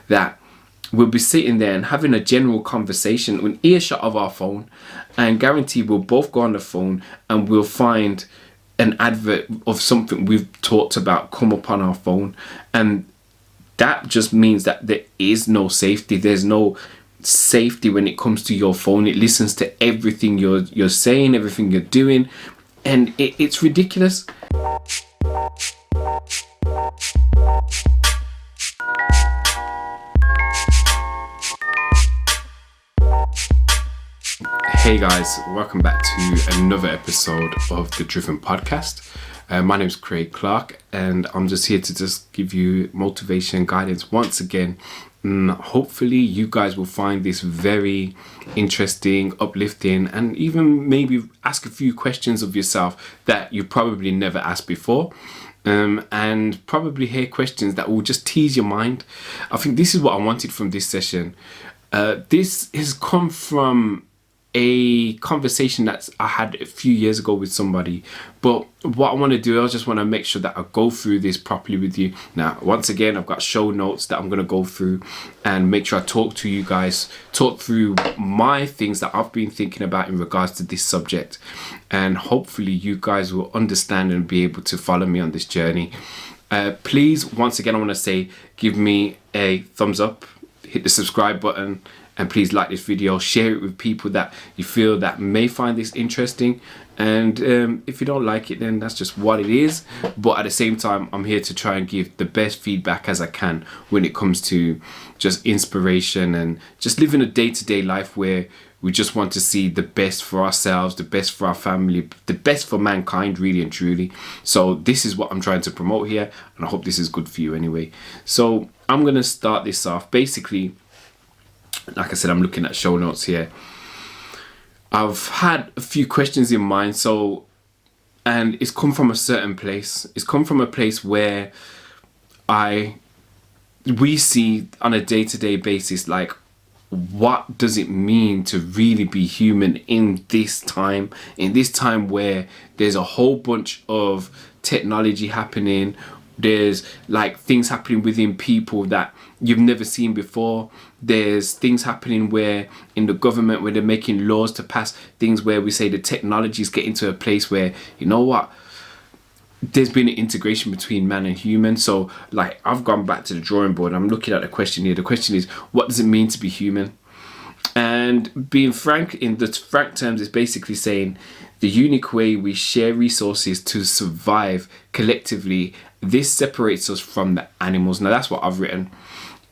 that we'll be sitting there and having a general conversation, an earshot of our phone, and guarantee we'll both go on the phone and we'll find an advert of something we've talked about come up on our phone. And that just means that there is no safety. There's no safety when it comes to your phone. It listens to everything you're saying, everything you're doing, and it's ridiculous. Hey guys, welcome back to another episode of the Driven Podcast. My name is Craig Clark, and I'm just here to just give you motivation, guidance once again. Hopefully you guys will find this very interesting, uplifting, and even maybe ask a few questions of yourself that you probably never asked before. And probably hear questions that will just tease your mind. I think this is what I wanted from this session. This has come from a conversation that I had a few years ago with somebody, but what I want to do, I just want to make sure that I go through this properly with you. Now, once again, I've got show notes that I'm going to go through and make sure I talk to you guys, talk through my things that I've been thinking about in regards to this subject, and hopefully you guys will understand and be able to follow me on this journey. Please, once again, I want to say, give me a thumbs up, hit the subscribe button, and please like this video, share it with people that you feel that may find this interesting. And if you don't like it, then that's just what it is. But at the same time, I'm here to try and give the best feedback as I can when it comes to just inspiration and just living a day-to-day life where we just want to see the best for ourselves, the best for our family, the best for mankind, really and truly. So this is what I'm trying to promote here, and I hope this is good for you anyway. So I'm going to start this off. Basically, like I said, I'm looking at show notes here. I've had a few questions in mind, and it's come from a certain place. It's come from a place where we see on a day-to-day basis, like, what does it mean to really be human in this time where there's a whole bunch of technology happening. There's like things happening within people that you've never seen before. There's things happening where in the government, where they're making laws to pass things where we say the technology is getting to a place where, you know what, there's been an integration between man and human. So like, I've gone back to the drawing board. I'm looking at the question here. The question is, what does it mean to be human? And being frank, in the frank terms, is basically saying the unique way we share resources to survive collectively. This separates us from the animals. Now that's what I've written,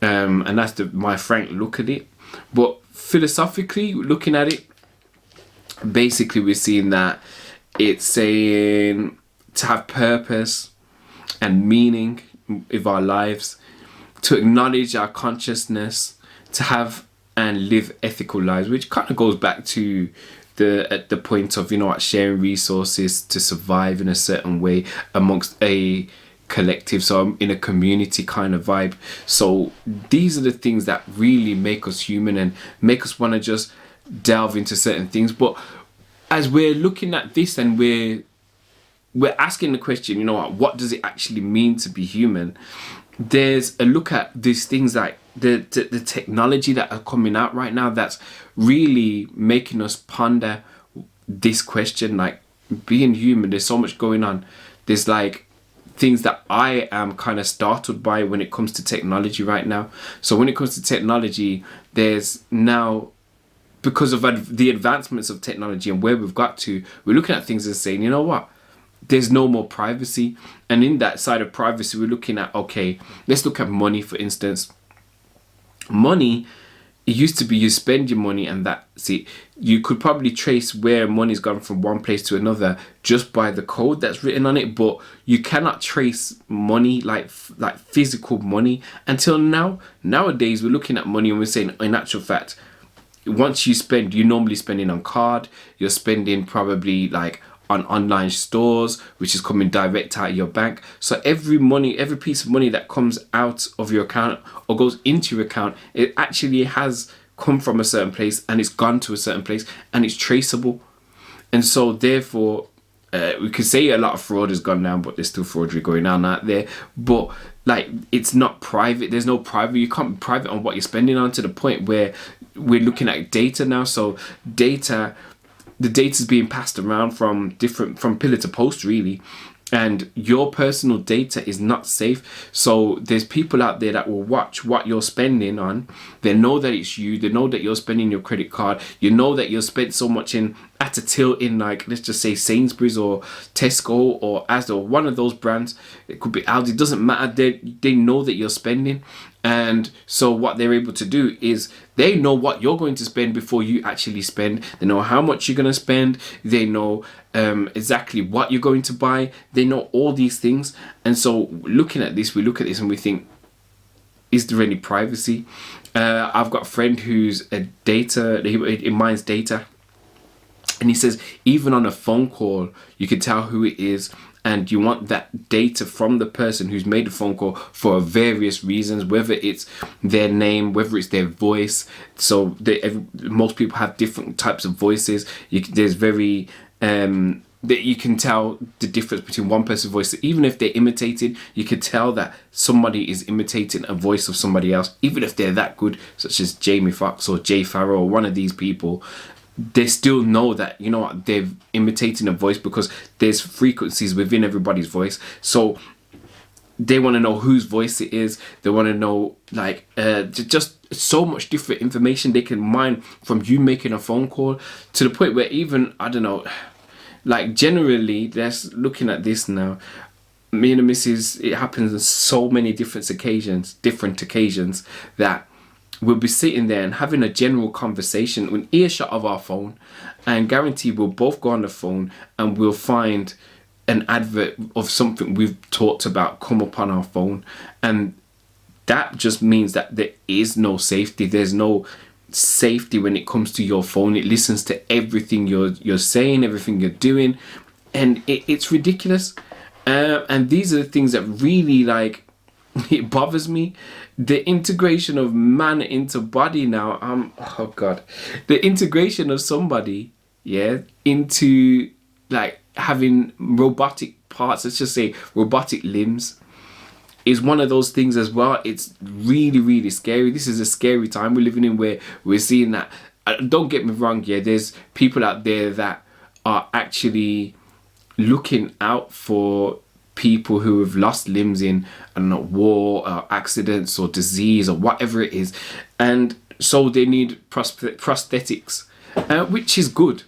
and that's my frank look at it. But philosophically, looking at it, basically we're seeing that it's saying to have purpose and meaning of our lives, to acknowledge our consciousness, to have and live ethical lives, which kind of goes back to the point of, you know, sharing resources to survive in a certain way amongst a collective, so in a community kind of vibe. So these are the things that really make us human and make us want to just delve into certain things. But as we're looking at this and we're asking the question, you know what does it actually mean to be human? There's a look at these things like the technology that are coming out right now that's really making us ponder this question, like being human. There's so much going on. There's like things that I am kind of startled by when it comes to technology right now. So when it comes to technology, there's now, because of the advancements of technology and where we've got to, we're looking at things and saying, you know what, there's no more privacy. And in that side of privacy, we're looking at, okay, let's look at money, for instance. Money, it used to be you spend your money and that's it. You could probably trace where money's gone from one place to another just by the code that's written on it, but you cannot trace money, like physical money, until now. Nowadays, we're looking at money and we're saying, in actual fact, once you spend, you're normally spending on card, you're spending probably like on online stores, which is coming direct out of your bank. So every piece of money that comes out of your account or goes into your account, it actually has come from a certain place and it's gone to a certain place and it's traceable. And so therefore, we could say a lot of fraud has gone down, but there's still fraudery going on out there. But like it's not private. There's no private. You can't be private on what you're spending on, to the point where we're looking at data now. So data, the data is being passed around from pillar to post, really. And your personal data is not safe. So there's people out there that will watch what you're spending on. They know that it's you. They know that you're spending your credit card. You know that you've spent so much in at a till in, like, let's just say Sainsbury's or Tesco or Asda or one of those brands. It could be Aldi. It doesn't matter. They know that you're spending. And so what they're able to do is they know what you're going to spend before you actually spend. They know how much you're going to spend. They know exactly what you're going to buy. They know all these things. And so looking at this, we look at this and we think, is there any privacy? I've got a friend who's a data, he mines data. And he says, even on a phone call, you can tell who it is. And you want that data from the person who's made the phone call for various reasons, whether it's their name, whether it's their voice. So most people have different types of voices. There's very that you can tell the difference between one person's voice. Even if they're imitated, you can tell that somebody is imitating a voice of somebody else, even if they're that good, such as Jamie Foxx or Jay Farrow or one of these people. They still know that, you know what, they're imitating a voice, because there's frequencies within everybody's voice. So they want to know whose voice it is. They want to know, like, just so much different information they can mine from you making a phone call, to the point where even, I don't know, like, generally, let's looking at this now. Me and the missus, it happens on so many different occasions that we'll be sitting there and having a general conversation, an earshot of our phone, and guarantee we'll both go on the phone and we'll find an advert of something we've talked about come up on our phone. And that just means that there is no safety. There's no safety when it comes to your phone. It listens to everything you're saying, everything you're doing, and it's ridiculous. And these are the things that really, like, it bothers me. The integration of man into body now. Oh God, the integration of somebody, yeah, into, like, having robotic parts. Let's just say robotic limbs is one of those things as well. It's really, really scary. This is a scary time we're living in, where we're seeing that. Don't get me wrong, yeah, there's people out there that are actually looking out for people who have lost limbs in, I don't know, war or accidents or disease or whatever it is, and so they need prosthetics, which is good.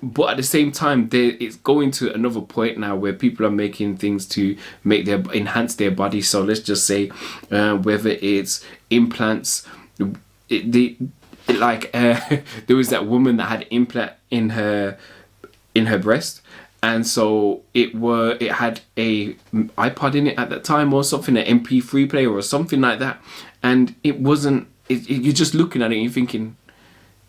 But at the same time, it's going to another point now where people are making things to enhance their body. So let's just say whether it's implants, there was that woman that had implant in her breast. And so it had a iPod in it at that time, or something, an MP3 player or something like that. And it wasn't, you're just looking at it and you're thinking,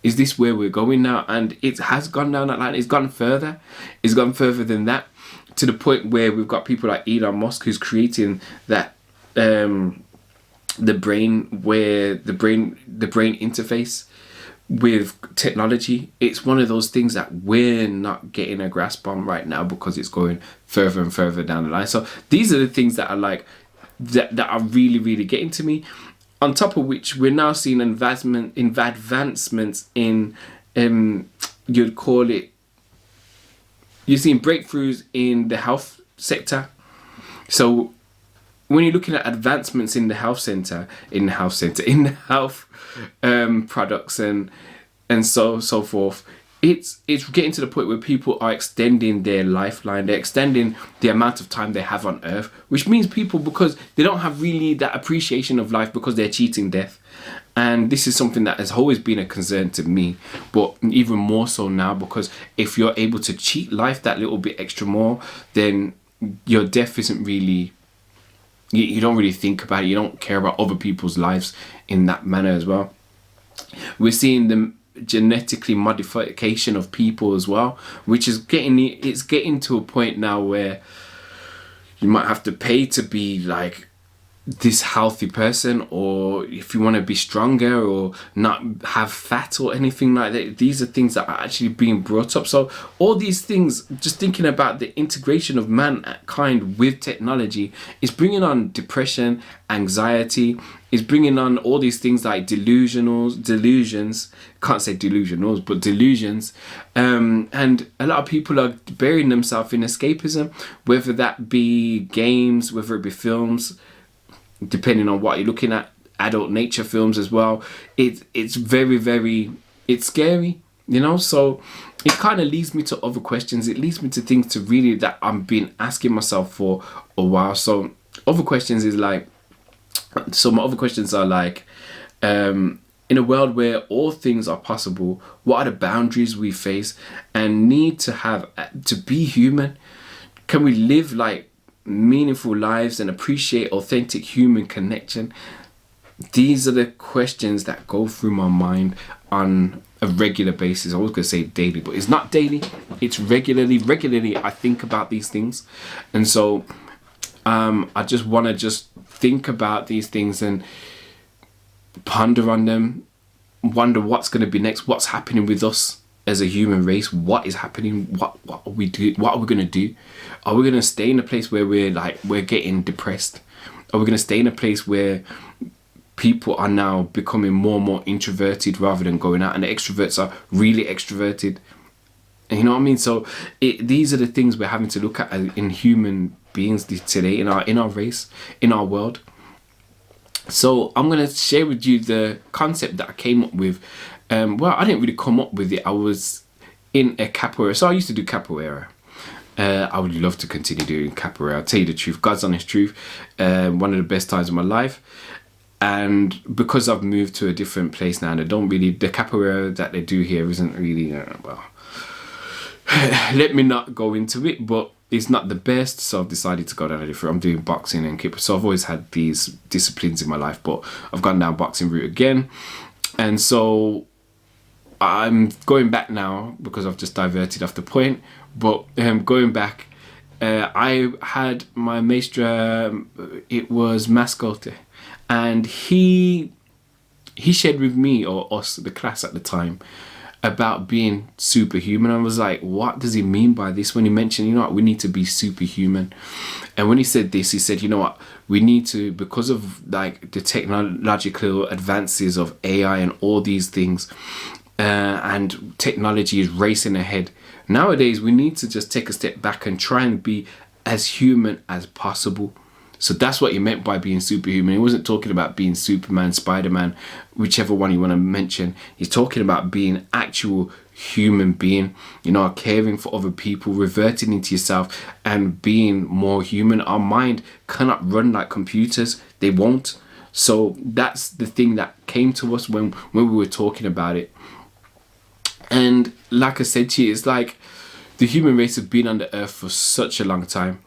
is this where we're going now? And it has gone down that line. It's gone further. It's gone further than that, to the point where we've got people like Elon Musk who's creating that, the brain interface with technology. It's one of those things that we're not getting a grasp on right now, because it's going further and further down the line. So these are the things that are like that are really, really getting to me. On top of which, we're now seeing advancements in you'd call it, you're seeing breakthroughs in the health sector. So when you're looking at advancements in the health products and so forth, it's getting to the point where people are extending their lifeline. They're extending the amount of time they have on Earth, which means people, because they don't have really that appreciation of life, because they're cheating death. And this is something that has always been a concern to me, but even more so now, because if you're able to cheat life that little bit extra more, then your death isn't really, you don't really think about it. You don't care about other people's lives in that manner as well. We're seeing the genetically modification of people as well, which is getting to a point now where you might have to pay to be, like, this healthy person, or if you want to be stronger or not have fat or anything like that. These are things that are actually being brought up. So all these things, just thinking about the integration of mankind with technology, is bringing on depression, anxiety, is bringing on all these things like delusions, can't say delusionals, but delusions. And a lot of people are burying themselves in escapism, whether that be games, whether it be films, depending on what you're looking at, adult nature films as well. It's very, very, it's scary, you know. So it kind of leads me to other questions. It leads me to things to really that I've been asking myself for a while. So other questions is like, so my other questions are like, in a world where all things are possible, what are the boundaries we face and need to have to be human? Can we live like meaningful lives and appreciate authentic human connection? These are the questions that go through my mind on a regular basis. I was going to say daily, but it's not daily, it's regularly I think about these things. And so I just want to just think about these things and ponder on them, wonder what's going to be next, what's happening with us as a human race, what is happening, what are we going to do? Are we going to stay in a place where we're getting depressed? Are we going to stay in a place where people are now becoming more and more introverted rather than going out, and the extroverts are really extroverted? And you know what I mean? So these are the things we're having to look at in human beings today, in our race, in our world. So I'm going to share with you the concept that I came up with. Well, I didn't really come up with it. I was in a capoeira. So I used to do capoeira. I would love to continue doing capoeira. I'll tell you the truth, God's honest truth. One of the best times of my life. And because I've moved to a different place now, and the capoeira that they do here isn't really, well, let me not go into it, but it's not the best. So I've decided to go down a different. I'm doing boxing and kick. So I've always had these disciplines in my life, but I've gone down boxing route again. And so I'm going back now because I've just diverted off the point. But going back, I had my maestra, it was Mascolte, and he shared with me, or us, the class at the time, about being superhuman. I was like, what does he mean by this? When he mentioned, you know what, we need to be superhuman. And when he said this, he said, you know what, we need to, because of like the technological advances of AI and all these things, and technology is racing ahead. Nowadays, we need to just take a step back and try and be as human as possible. So that's what he meant by being superhuman. He wasn't talking about being Superman, Spider-Man, whichever one you want to mention. He's talking about being actual human being, you know, caring for other people, reverting into yourself and being more human. Our mind cannot run like computers. They won't. So that's the thing that came to us when we were talking about it. And like I said to you, it's like the human race has been on the earth for such a long time.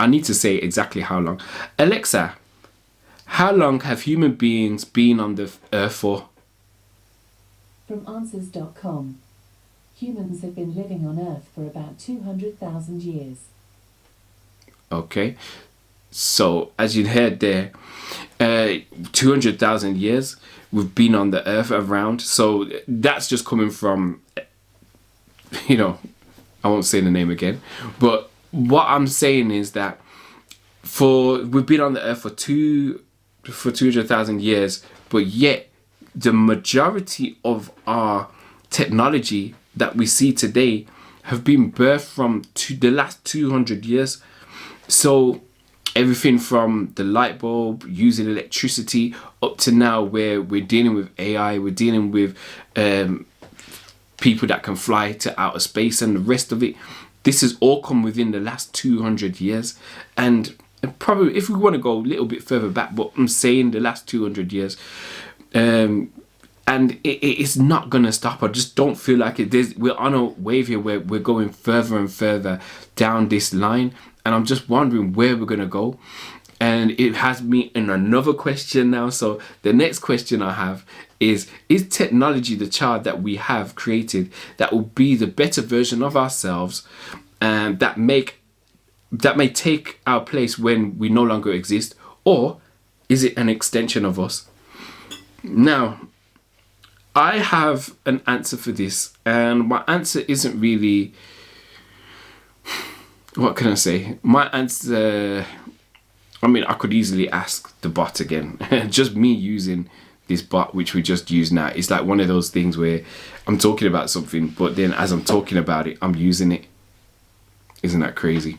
I need to say exactly how long. Alexa, how long have human beings been on the earth for? From answers.com, humans have been living on earth for about 200,000 years. Okay, so as you heard there, 200,000 years we've been on the earth around. So that's just coming from, you know, I won't say the name again, but what I'm saying is that we've been on the earth for 200,000 years, but yet the majority of our technology that we see today have been birthed from the last 200 years. So everything from the light bulb, using electricity, up to now where we're dealing with AI, we're dealing with people that can fly to outer space and the rest of it. This has all come within the last 200 years. And probably, if we want to go a little bit further back, but I'm saying the last 200 years. And it's not going to stop. I just don't feel like it. We're on a wave here where we're going further and further down this line. And I'm just wondering where we're going to go. And it has me in another question now. So the next question I have is technology the child that we have created that will be the better version of ourselves, and that make that may take our place when we no longer exist, or is it an extension of us? Now, I have an answer for this, and my answer isn't really, what can I say? My answer, I mean, I could easily ask the bot again. Just me using this bot, which we just use now, it's like one of those things where I'm talking about something, but then as I'm talking about it, I'm using it. Isn't that crazy?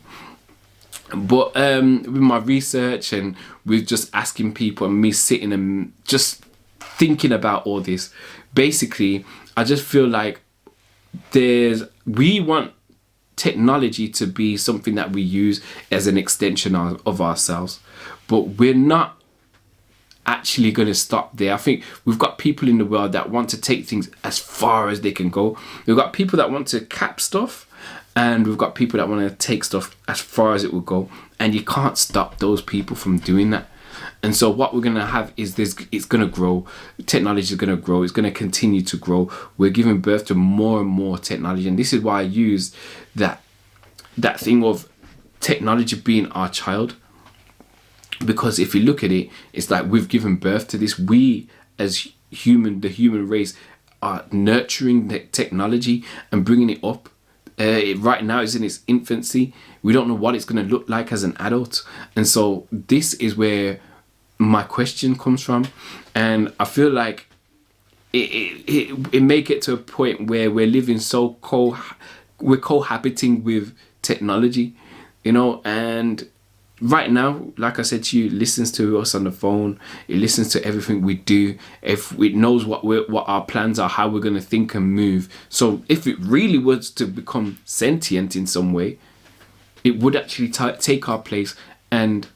But with my research and with just asking people and me sitting and just thinking about all this, basically, I just feel like we want technology to be something that we use as an extension of ourselves, but we're not actually going to stop there. I think we've got people in the world that want to take things as far as they can go. We've got people that want to cap stuff, and we've got people that want to take stuff as far as it will go, and you can't stop those people from doing that. And so what we're going to have is this, it's going to grow. Technology is going to grow. It's going to continue to grow. We're giving birth to more and more technology. And this is why I use that thing of technology being our child. Because if you look at it, it's like we've given birth to this. We as the human race are nurturing the technology and bringing it up. Right now it's in its infancy. We don't know what it's going to look like as an adult. And so this is where my question comes from. And I feel like it may get to a point where we're living we're cohabiting with technology, you know. And right now, like I said to you, it listens to us on the phone. It listens to everything we do. If it knows what our plans are, how we're going to think and move. So if it really was to become sentient in some way, it would actually take our place and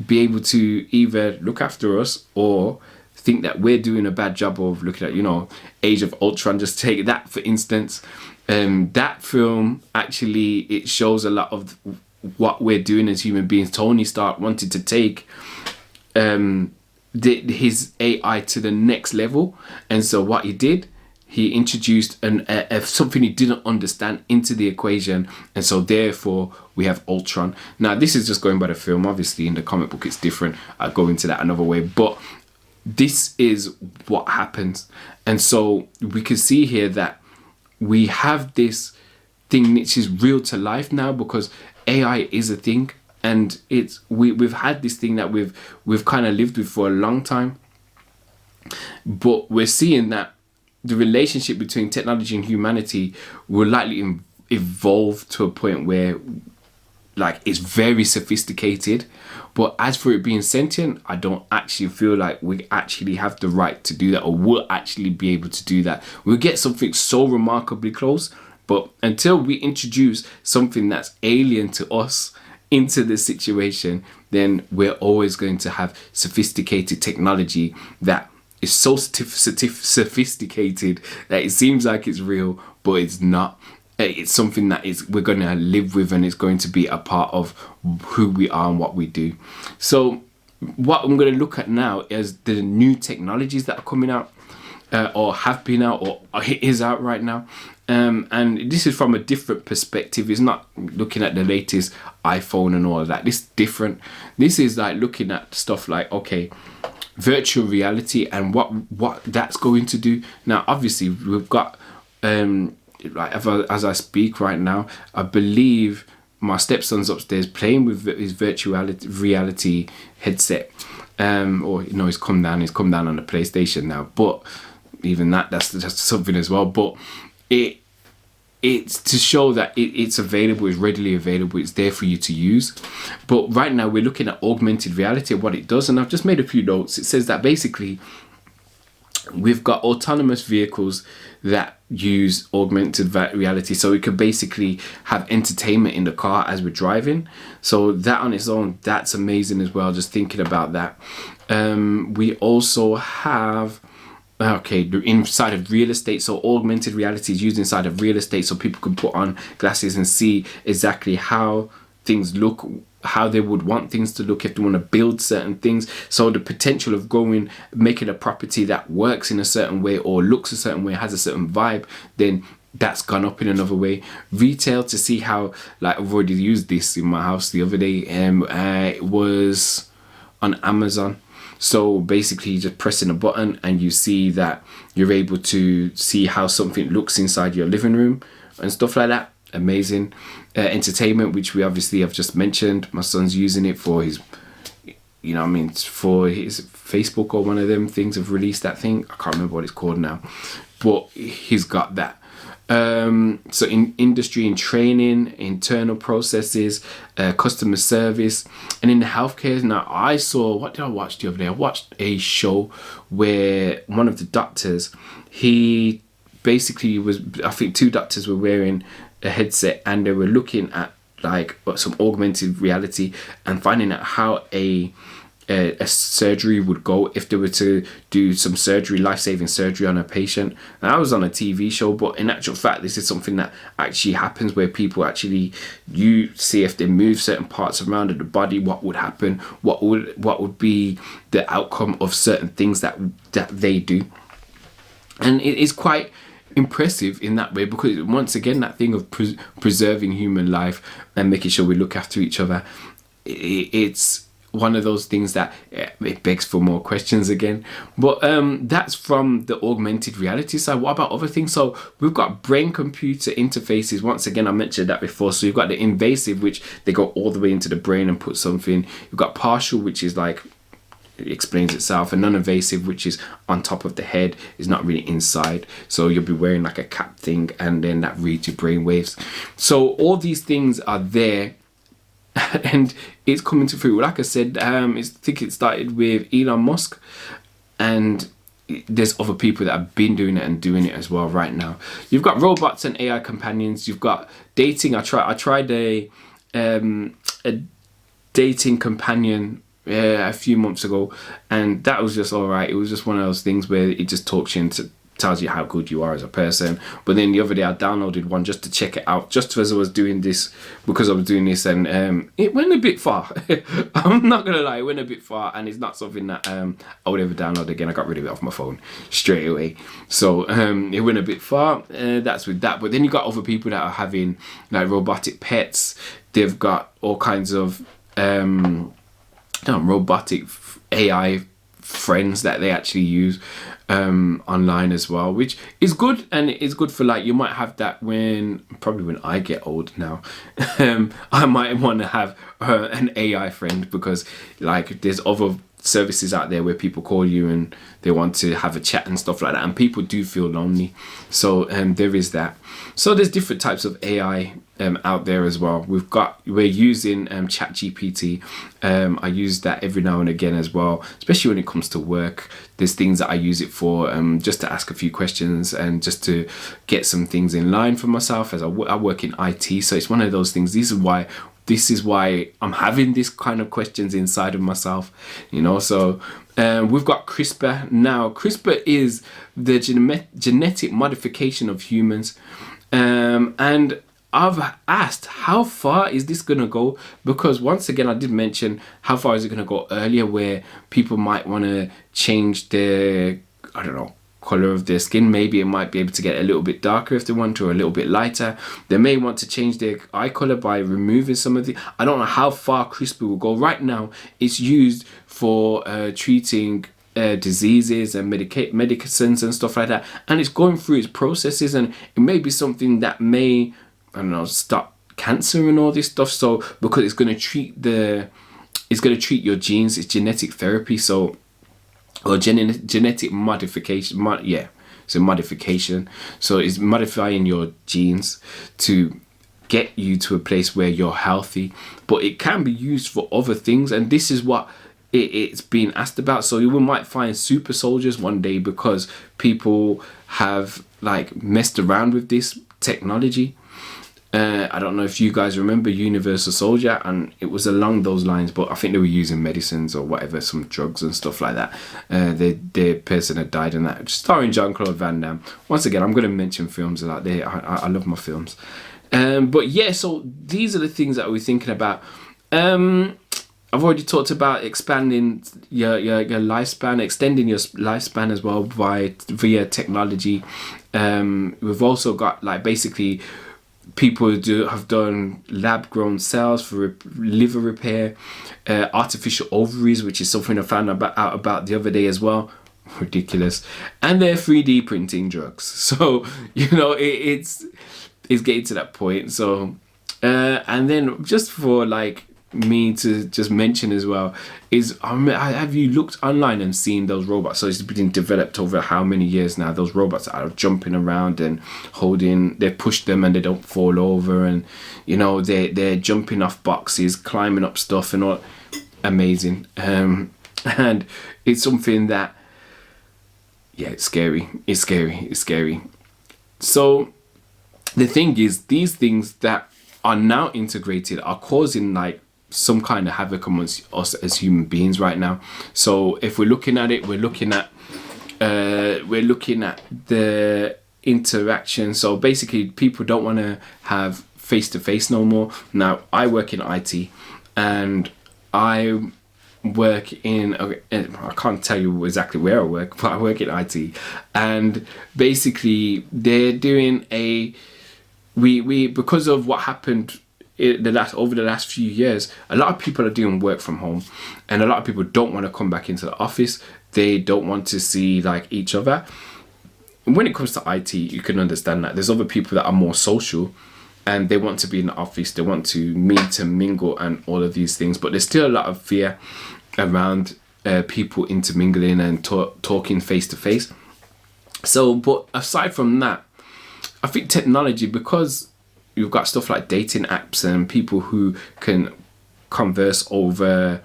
be able to either look after us or think that we're doing a bad job of looking at, you know, Age of Ultron. Just take that for instance. That film actually, it shows a lot of what we're doing as human beings. Tony Stark wanted to take his AI to the next level, and so what he did, he introduced something he didn't understand into the equation, and so therefore we have Ultron. Now this is just going by the film. Obviously in the comic book it's different. I'll go into that another way, but this is what happens. And so we can see here that we have this thing which is real to life now, because AI is a thing, and we've had this thing that we've kind of lived with for a long time, but we're seeing that the relationship between technology and humanity will likely evolve to a point where, like, it's very sophisticated. But as for it being sentient, I don't actually feel like we actually have the right to do that, or will actually be able to do that. We'll get something so remarkably close, but until we introduce something that's alien to us into the situation, then we're always going to have sophisticated technology that is so sophisticated that it seems like it's real, but it's not. It's something that we're going to live with, and it's going to be a part of who we are and what we do. So what I'm going to look at now is the new technologies that are coming out, or have been out, or is out right now. And this is from a different perspective. It's not looking at the latest iPhone and all of that. This is different. This is like looking at stuff like, okay, virtual reality and what that's going to do. Now obviously we've got like as I speak right now, I believe my stepson's upstairs playing with his virtual reality headset, or you know, he's come down on the PlayStation now, but even that's something as well. But it's to show that it's available, it's readily available, it's there for you to use. But right now we're looking at augmented reality and what it does, and I've just made a few notes. It says that basically we've got autonomous vehicles that use augmented reality, so we could basically have entertainment in the car as we're driving. So that on its own, that's amazing as well, just thinking about that. We also have, okay, inside of real estate. So augmented reality is used inside of real estate, so people can put on glasses and see exactly how things look, how they would want things to look if they want to build certain things. So the potential of making a property that works in a certain way or looks a certain way, has a certain vibe, then that's gone up in another way. Retail, to see how, like, I've already used this in my house the other day. It was on Amazon. So basically, just pressing a button and you see that you're able to see how something looks inside your living room and stuff like that. Amazing. Entertainment, which we obviously have just mentioned. My son's using it for his, you know what I mean, for his Facebook, or one of them things have released that thing. I can't remember what it's called now, but he's got that. So in industry and training, internal processes, customer service, and in the healthcare. Now, I saw, what did I watch the other day? I watched a show where one of the doctors, he basically was, I think two doctors were wearing a headset and they were looking at like some augmented reality and finding out how a surgery would go if they were to do some surgery, life-saving surgery on a patient. And I was on a TV show, but in actual fact, this is something that actually happens, where people actually, you see if they move certain parts around of the body, what would happen, what would be the outcome of certain things that they do. And it is quite impressive in that way, because once again, that thing of preserving human life and making sure we look after each other, it's one of those things that it begs for more questions again. But that's from the augmented reality side. What about other things? So we've got brain computer interfaces. Once again, I mentioned that before. So you've got the invasive, which they go all the way into the brain and put something. You've got partial, which is like, it explains itself, and non-invasive, which is on top of the head, is not really inside. So you'll be wearing like a cap thing, and then that reads your brain waves. So all these things are there, and it's coming to fruit. Like I said, I think it started with Elon Musk, and there's other people that have been doing it and doing it as well right now. You've got robots and AI companions. You've got dating. I tried a dating companion a few months ago, and that was just all right. It was just one of those things where it just talks you and tells you how good you are as a person. But then the other day I downloaded one just to check it out, just as I was doing this, because I was doing this, and it went a bit far. I'm not gonna lie, it went a bit far, and it's not something that I would ever download again. I got rid of it off my phone straight away. So it went a bit far. That's with that. But then you got other people that are having like robotic pets. They've got all kinds of robotic AI friends that they actually use online as well, which is good. And it's good for, like, you might have that probably when I get old now. I might want to have an AI friend, because like there's other services out there where people call you and they want to have a chat and stuff like that, and people do feel lonely. So there is that. So there's different types of AI out there as well. We're using ChatGPT. I use that every now and again as well, especially when it comes to work. There's things that I use it for, just to ask a few questions and just to get some things in line for myself, as I work in IT. So it's one of those things. This is why I'm having this kind of questions inside of myself, you know. So we've got CRISPR now. CRISPR is the genetic modification of humans, and I've asked, how far is this going to go? Because once again, I did mention, how far is it going to go earlier, where people might want to change their, I don't know, color of their skin. Maybe it might be able to get a little bit darker if they want to, or a little bit lighter. They may want to change their eye color by removing some of the, I don't know how far CRISPR will go. Right now, it's used for treating diseases and medicines and stuff like that. And it's going through its processes, and it may be something that may, I don't know, stop cancer and all this stuff. So because it's going to treat your genes, it's genetic therapy. So, or genetic modification. So modification. So it's modifying your genes to get you to a place where you're healthy. But it can be used for other things, and this is what it's being asked about. So you might find super soldiers one day, because people have like messed around with this technology. I don't know if you guys remember Universal Soldier, and it was along those lines, but I think they were using medicines or whatever, some drugs and stuff like that. The person had died in that, starring Jean-Claude Van Damme. Once again, I'm going to mention films like that. I love my films. But yeah, so these are the things that we're thinking about. I've already talked about expanding your lifespan, extending your lifespan as well via technology. We've also got like basically people have done lab grown cells for liver repair, artificial ovaries, which is something I found out about the other day as well. Ridiculous. And they're 3D printing drugs. So it's getting to that point. So and then just for like me to just mention as well is, have you looked online and seen those robots? So it's been developed over how many years now, those robots are jumping around and they push them and they don't fall over, and they're jumping off boxes, climbing up stuff and all. Amazing. And it's something that, yeah, it's scary. So the thing is, these things that are now integrated are causing like some kind of havoc amongst us as human beings right now. So if we're looking at it, we're looking at the interaction. So basically, people don't want to have face-to-face no more. Now, I work in IT, and I work in, I can't tell you exactly where I work, but I work in IT, and basically they're doing we because of what happened over the last few years, a lot of people are doing work from home, and a lot of people don't want to come back into the office. They don't want to see like each other. When it comes to IT, you can understand that there's other people that are more social and they want to be in the office, they want to meet and mingle and all of these things, but there's still a lot of fear around people intermingling and talking face to face. So, but aside from that, I think technology, because you've got stuff like dating apps and people who can converse over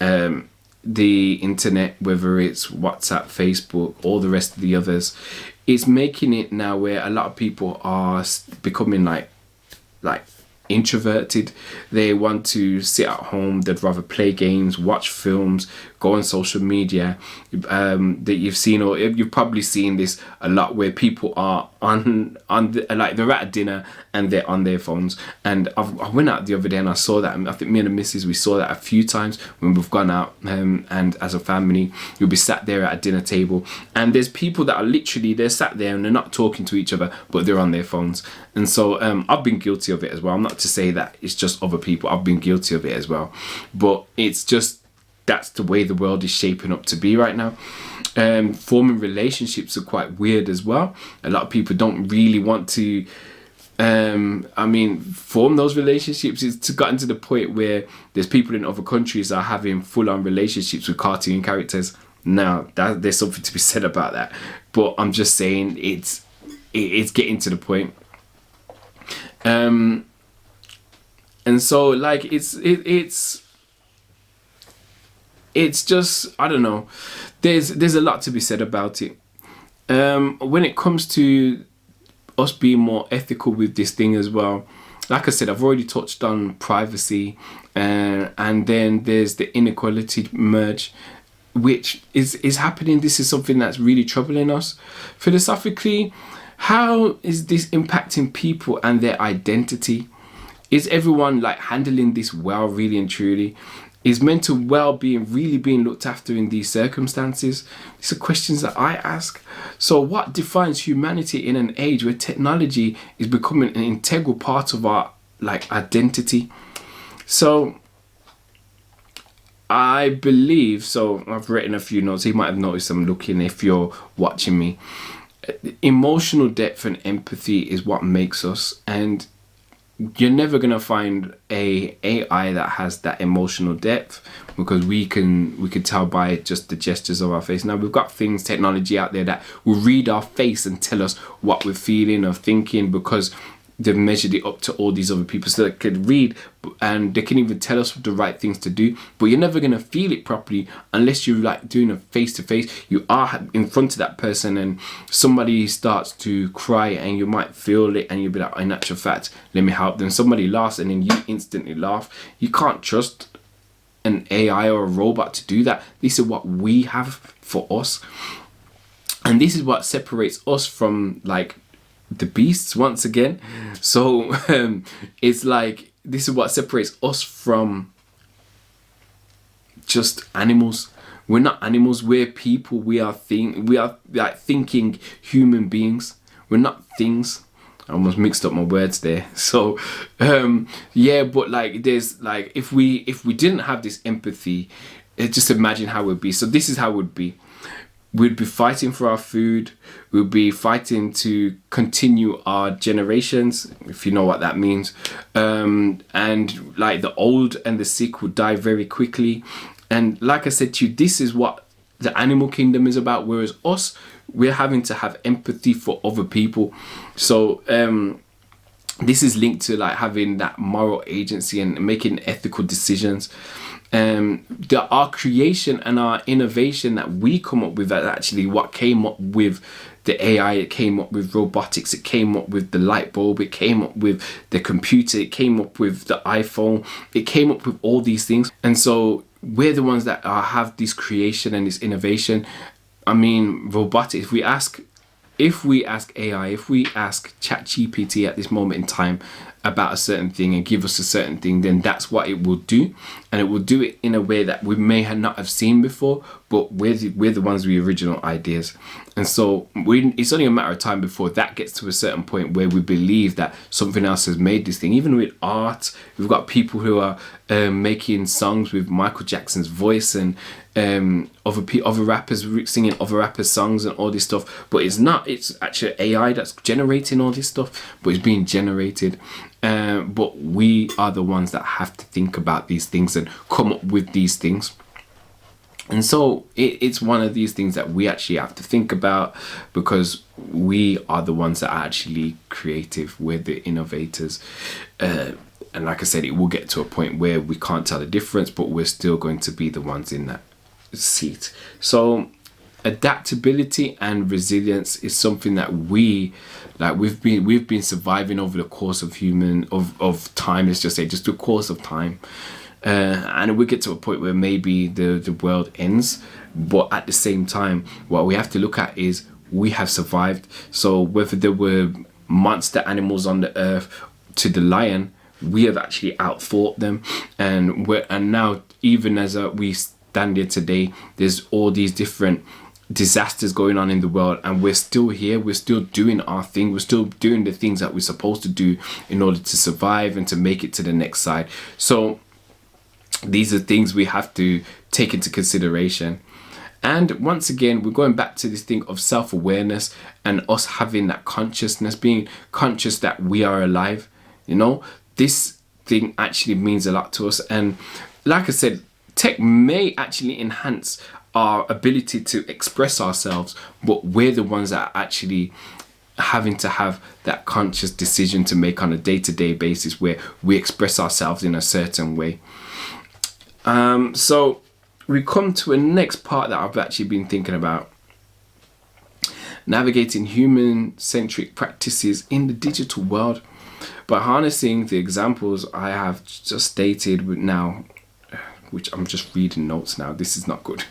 the internet, whether it's WhatsApp, Facebook, all the rest of the others, it's making it now where a lot of people are becoming like introverted. They want to sit at home, they'd rather play games, watch films, go on social media. That you've seen, or you've probably seen this a lot, where people are like they're at a dinner and they're on their phones. And I went out the other day and I saw that, and I think me and the missus, we saw that a few times when we've gone out, and as a family you'll be sat there at a dinner table and there's people that are literally, they're sat there and they're not talking to each other, but they're on their phones. And so I've been guilty of it as well. I'm not to say that it's just other people, I've been guilty of it as well, but it's just, that's the way the world is shaping up to be right now. Forming relationships are quite weird as well. A lot of people don't really want to form those relationships. It's gotten to the point where there's people in other countries are having full-on relationships with cartoon characters. Now there's something to be said about that, but I'm just saying it's getting to the point. And so like it's just, I don't know, there's a lot to be said about it. When it comes to us being more ethical with this thing as well, like I said, I've already touched on privacy, and then there's the inequality merge, which is happening. This is something that's really troubling us. Philosophically, how is this impacting people and their identity? Is everyone like handling this well, really and truly? Is mental well-being really being looked after in these circumstances? These are questions that I ask. So what defines humanity in an age where technology is becoming an integral part of our like identity? So I believe, so I've written a few notes. You might have noticed I'm looking if you're watching me. Emotional depth and empathy is what makes us, and you're never gonna find a AI that has that emotional depth, because we can tell by just the gestures of our face. Now we've got technology out there that will read our face and tell us what we're feeling or thinking, because they've measured it up to all these other people, so they could read and they can even tell us the right things to do. But you're never going to feel it properly unless you're like doing a face-to-face. You are in front of that person and somebody starts to cry and you might feel it and you'll be like, in actual fact, let me help them. Somebody laughs and then you instantly laugh. You can't trust an AI or a robot to do that. This is what we have for us, and this is what separates us from like the beasts once again. So it's like, this is what separates us from just animals. We're not animals. We're people. We are like thinking human beings. We're not things. I almost mixed up my words there. So yeah, but like there's like if we didn't have this empathy, just imagine how it would be. So this is how it would be. We'd be fighting for our food. We'd be fighting to continue our generations, if you know what that means. And like the old and the sick would die very quickly. And like I said to you, this is what the animal kingdom is about. Whereas us, we're having to have empathy for other people. So this is linked to like having that moral agency and making ethical decisions. Our creation and our innovation that we come up with, that actually what came up with the AI, it came up with robotics, it came up with the light bulb, it came up with the computer, it came up with the iPhone, it came up with all these things. And so we're the ones that have this creation and this innovation. I mean, robotics, if we ask AI, if we ask ChatGPT at this moment in time about a certain thing and give us a certain thing, then that's what it will do. And it will do it in a way that we may not have seen before, but we're the ones with the original ideas. And so it's only a matter of time before that gets to a certain point where we believe that something else has made this thing. Even with art, we've got people who are making songs with Michael Jackson's voice, and other rappers singing other rappers' songs and all this stuff. But it's actually AI that's generating all this stuff, but it's being generated. But we are the ones that have to think about these things and come up with these things. And so it's one of these things that we actually have to think about, because we are the ones that are actually creative. We're the innovators. And like I said, it will get to a point where we can't tell the difference, but we're still going to be the ones in that seat. So adaptability and resilience is something that we've been surviving over the course of time. Let's just say just the course of time. And we get to a point where maybe the world ends, but at the same time, what we have to look at is we have survived. So whether there were monster animals on the earth to the lion, we have actually outthought them, and now even as we stand here today, there's all these different disasters going on in the world, and we're still here, we're still doing our thing, we're still doing the things that we're supposed to do in order to survive and to make it to the next side. So these are things we have to take into consideration. And once again, we're going back to this thing of self-awareness and us having that consciousness, being conscious that we are alive. This thing actually means a lot to us. And like I said, tech may actually enhance our ability to express ourselves, but we're the ones that are actually having to have that conscious decision to make on a day-to-day basis where we express ourselves in a certain way. So we come to a next part that I've actually been thinking about: navigating human-centric practices in the digital world by harnessing the examples I have just stated now, which I'm just reading notes now. This is not good.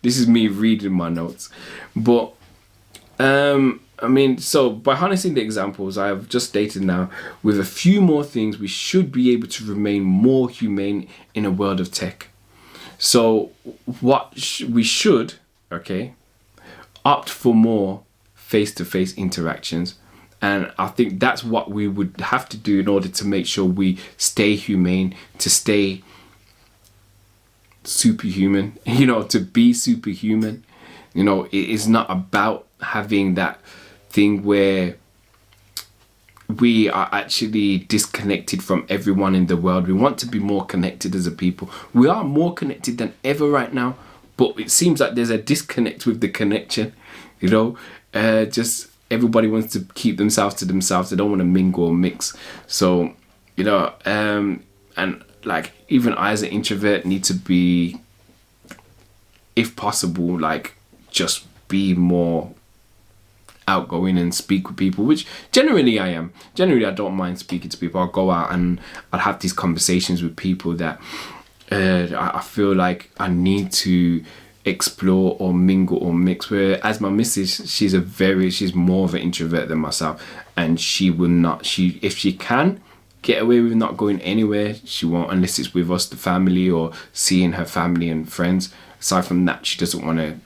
This is me reading my notes. But so by harnessing the examples I have just stated now, with a few more things, we should be able to remain more humane in a world of tech. So we should, opt for more face-to-face interactions. And I think that's what we would have to do in order to make sure we stay humane, to stay superhuman, to be superhuman. It is not about having that thing where we are actually disconnected from everyone in the world. We want to be more connected as a people. We are more connected than ever right now, but it seems like there's a disconnect with the connection. Just everybody wants to keep themselves to themselves. They don't want to mingle or mix. So and like even I as an introvert need to be, if possible, like just be more outgoing and speak with people, which generally I am. Generally I don't mind speaking to people. I'll go out and I'll have these conversations with people that I feel like I need to explore or mingle or mix. Whereas my missus, she's more of an introvert than myself, and she will not, if she can get away with not going anywhere. She won't unless it's with us, the family, or seeing her family and friends. Aside from that, she doesn't want to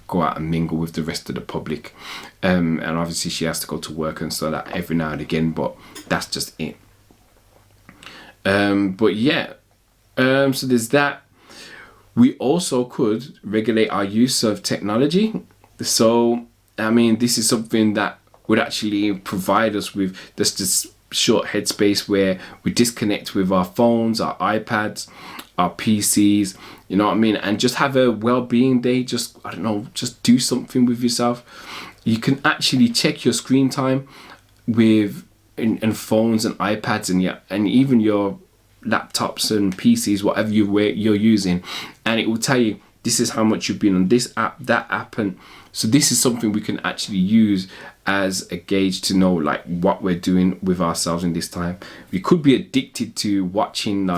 go out and mingle with the rest of the public. And obviously she has to go to work and so that every now and again, but that's just it. But yeah, so there's that. We also could regulate our use of technology. So, I mean, this is something that would actually provide us with just this short headspace where we disconnect with our phones, our iPads, our PCs, you know what I mean? And just have a well-being day. Just, I don't know, just do something with yourself. You can actually check your screen time with and phones and iPads and even your laptops and PCs, whatever you're using, and it will tell you this is how much you've been on this app, that app. And so this is something we can actually use as a gauge to know like what we're doing with ourselves in this time. We could be addicted to watching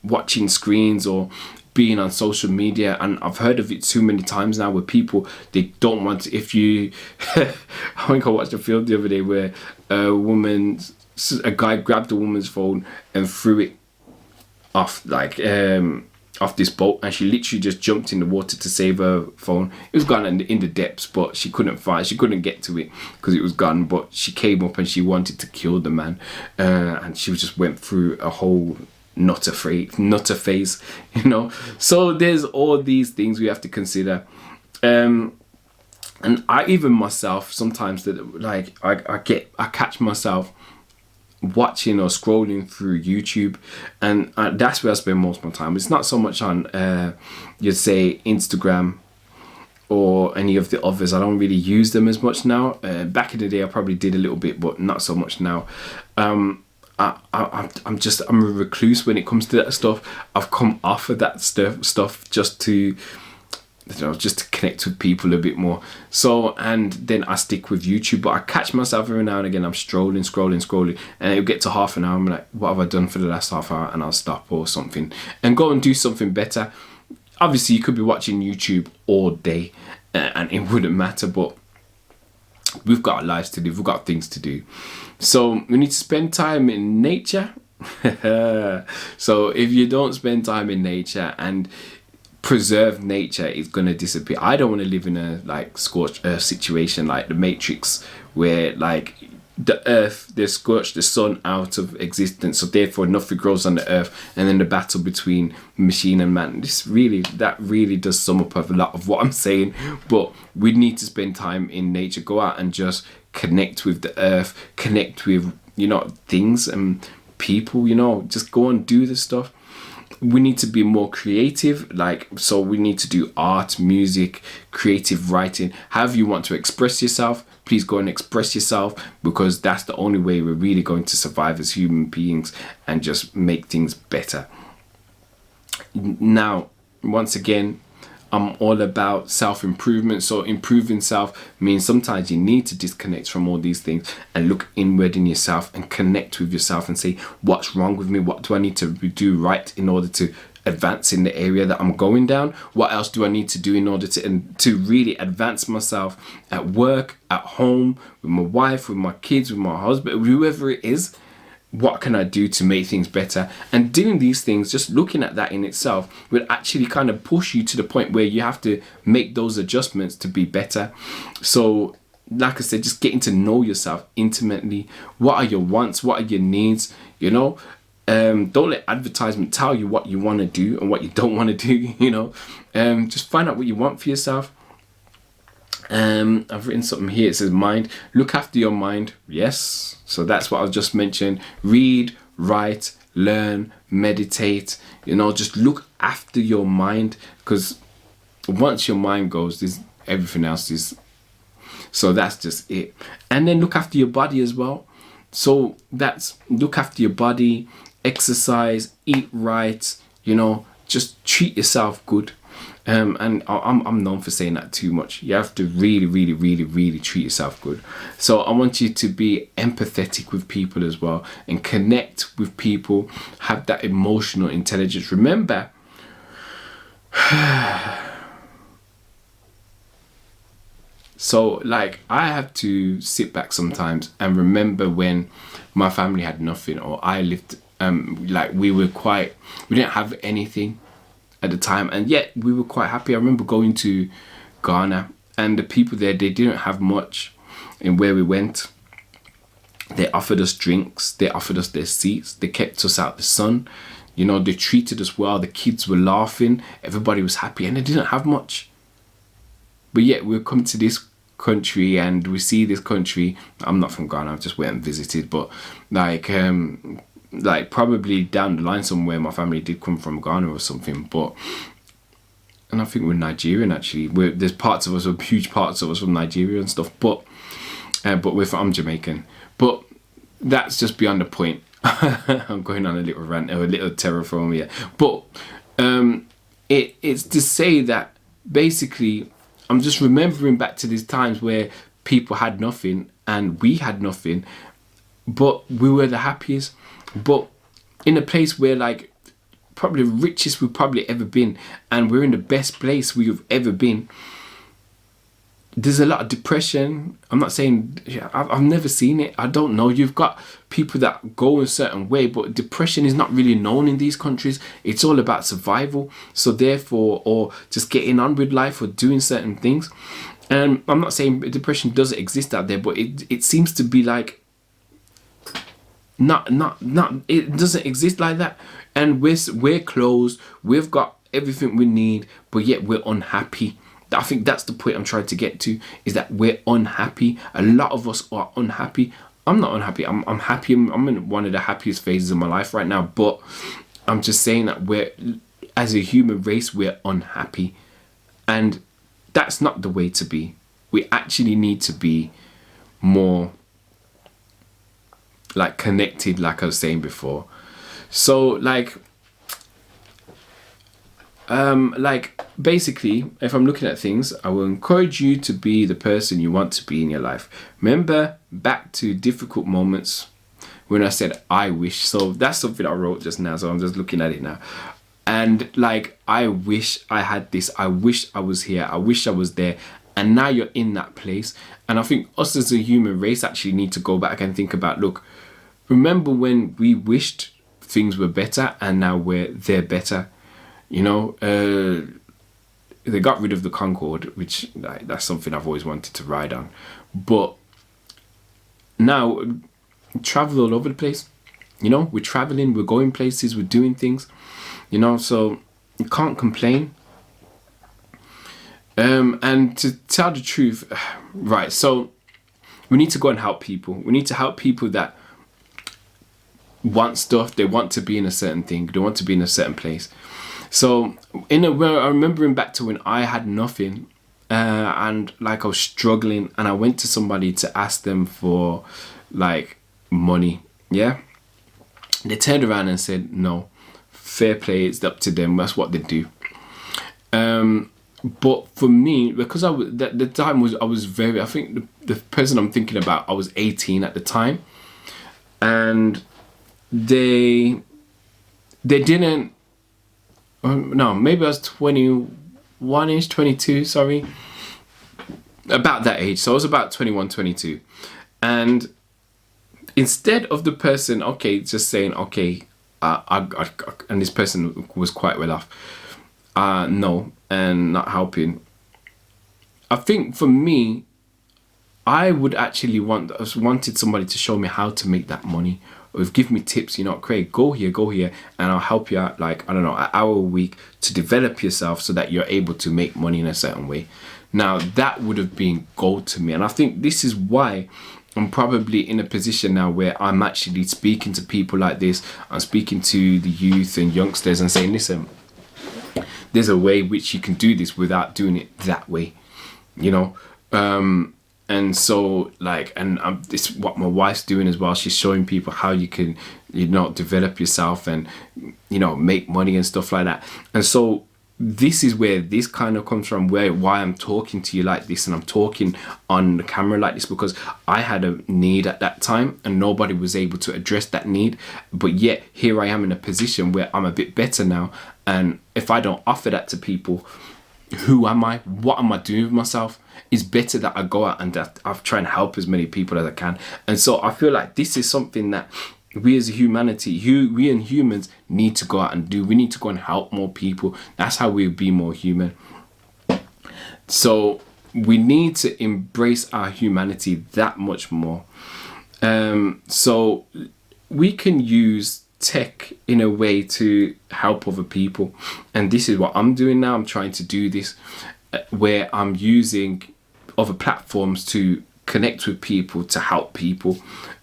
watching screens or being on social media, and I've heard of it too many times now where people, they don't want to, if you I think I watched a film the other day where a guy grabbed a woman's phone and threw it off off this boat, and she literally just jumped in the water to save her phone. It was gone in the depths, but she couldn't get to it because it was gone. But she came up and she wanted to kill the man, and she just went through a whole nutter phase, you know. So there's all these things we have to consider. And I even myself sometimes that like I catch myself watching or scrolling through YouTube, and that's where I spend most of my time. It's not so much on you'd say Instagram or any of the others. I don't really use them as much now. Back in the day I probably did a little bit, but not so much now. I'm a recluse when it comes to that stuff. I've come off of that stuff just to, you know, just to connect with people a bit more. So, and then I stick with YouTube, but I catch myself every now and again. I'm scrolling, and it'll get to half an hour. I'm like, what have I done for the last half hour? And I'll stop or something and go and do something better. Obviously, you could be watching YouTube all day, and it wouldn't matter. But we've got lives to live. We've got things to do. So we need to spend time in nature. So if you don't spend time in nature and preserve nature, is going to disappear. I don't want to live in a like scorched earth situation like the Matrix, where like the earth, they scorch the sun out of existence, so therefore nothing grows on the earth, and then the battle between machine and man. That really does sum up a lot of what I'm saying. But we need to spend time in nature, go out and just connect with the earth, connect with, you know, things and people, you know, just go and do the stuff. We need to be more creative, so we need to do art, music, creative writing. However you want to express yourself, please go and express yourself, because that's the only way we're really going to survive as human beings and just make things better. Now, once again, I'm all about self-improvement. So improving self means sometimes you need to disconnect from all these things and look inward in yourself and connect with yourself and say, what's wrong with me? What do I need to do right in order to advance in the area that I'm going down? What else do I need to do in order to really advance myself at work, at home, with my wife, with my kids, with my husband, whoever it is? What can I do to make things better? And doing these things, just looking at that in itself, will actually kind of push you to the point where you have to make those adjustments to be better. So, like I said, just getting to know yourself intimately. What are your wants? What are your needs? You know, don't let advertisement tell you what you want to do and what you don't want to do. You know, just find out what you want for yourself. I've written something here. It says mind. Look after your mind. Yes. So that's what I've just mentioned. Read, write, learn, meditate. You know, just look after your mind, because once your mind goes, everything else is. So that's just it. And then look after your body as well. So that's look after your body, exercise, eat right. You know, just treat yourself good. And I'm known for saying that too much. You have to really, really, really, really treat yourself good. So I want you to be empathetic with people as well and connect with people. Have that emotional intelligence. Remember, So like I have to sit back sometimes and remember when my family had nothing, or I lived like we didn't have anything at the time, and yet we were quite happy. I remember going to Ghana, and the people there, they didn't have much. And where we went, they offered us drinks, they offered us their seats, they kept us out the sun, you know, they treated us well, the kids were laughing, everybody was happy, and they didn't have much. But yet we'll come to this country and we see this country. I'm not from Ghana, I just went and visited, but like probably down the line somewhere my family did come from Ghana or something, and I think we're Nigerian actually. There's parts of us, huge parts of us from Nigeria and stuff, but I'm Jamaican. But that's just beyond the point. I'm going on a little rant, or a little terraformia. But it's to say that basically I'm just remembering back to these times where people had nothing and we had nothing, but we were the happiest. But in a place where like probably the richest we've probably ever been, and we're in the best place we've ever been, there's a lot of depression. I'm not saying, I've never seen it, I don't know. You've got people that go a certain way, but depression is not really known in these countries. It's all about survival. So therefore, or just getting on with life or doing certain things. And I'm not saying depression doesn't exist out there, but it seems to be like not it doesn't exist like that. And we're closed, we've got everything we need, but yet we're unhappy. I think that's the point I'm trying to get to, is that we're unhappy. A lot of us are unhappy. I'm not unhappy. I'm happy. I'm in one of the happiest phases of my life right now. But I'm just saying that as a human race, we're unhappy. And that's not the way to be. We actually need to be more like connected, like I was saying before. So like basically, if I'm looking at things, I will encourage you to be the person you want to be in your life. Remember back to difficult moments when I said I wish. So that's something I wrote just now, so I'm just looking at it now. And like, I wish I had this, I wish I was here, I wish I was there. And now you're in that place. And I think us as a human race actually need to go back and think about, look, remember when we wished things were better and now they're better. You know, they got rid of the Concorde, which that's something I've always wanted to ride on. But now, travel all over the place. You know, we're traveling, we're going places, we're doing things. You know, so you can't complain. And to tell the truth, right, so we need to go and help people. We need to help people that want stuff, they want to be in a certain thing, they want to be in a certain place. So I'm remembering back to when I had nothing, and like I was struggling, and I went to somebody to ask them for like money. Yeah, they turned around and said no, fair play, it's up to them, that's what they do. But for me, because the time was, I think the person I'm thinking about, I was 18 at the time, and they didn't. No, maybe I was 21ish, 22, sorry. About that age. So I was about 21, 22. And instead of the person, okay, just saying, okay, and this person was quite well off, no, and not helping. I think for me, I would actually wanted somebody to show me how to make that money, or give me tips, you know, Craig, go here, and I'll help you out, like, I don't know, an hour a week to develop yourself so that you're able to make money in a certain way. Now, that would have been gold to me. And I think this is why I'm probably in a position now where I'm actually speaking to people like this. I'm speaking to the youth and youngsters and saying, listen, there's a way which you can do this without doing it that way, you know. And so like, and this is what my wife's doing as well. She's showing people how you can, you know, develop yourself and, you know, make money and stuff like that. And so this is where this kind of comes from, why I'm talking to you like this, and I'm talking on the camera like this, because I had a need at that time and nobody was able to address that need. But yet here I am in a position where I'm a bit better now, and if I don't offer that to people, who am I? What am I doing with myself? It's better that I go out and that I try and help as many people as I can. And so I feel like this is something that we as a humanity, we and humans need to go out and do. We need to go and help more people. That's how we'll be more human. So we need to embrace our humanity that much more. So we can use tech in a way to help other people, and this is what I'm doing now. I'm trying to do this where I'm using other platforms to connect with people, to help people.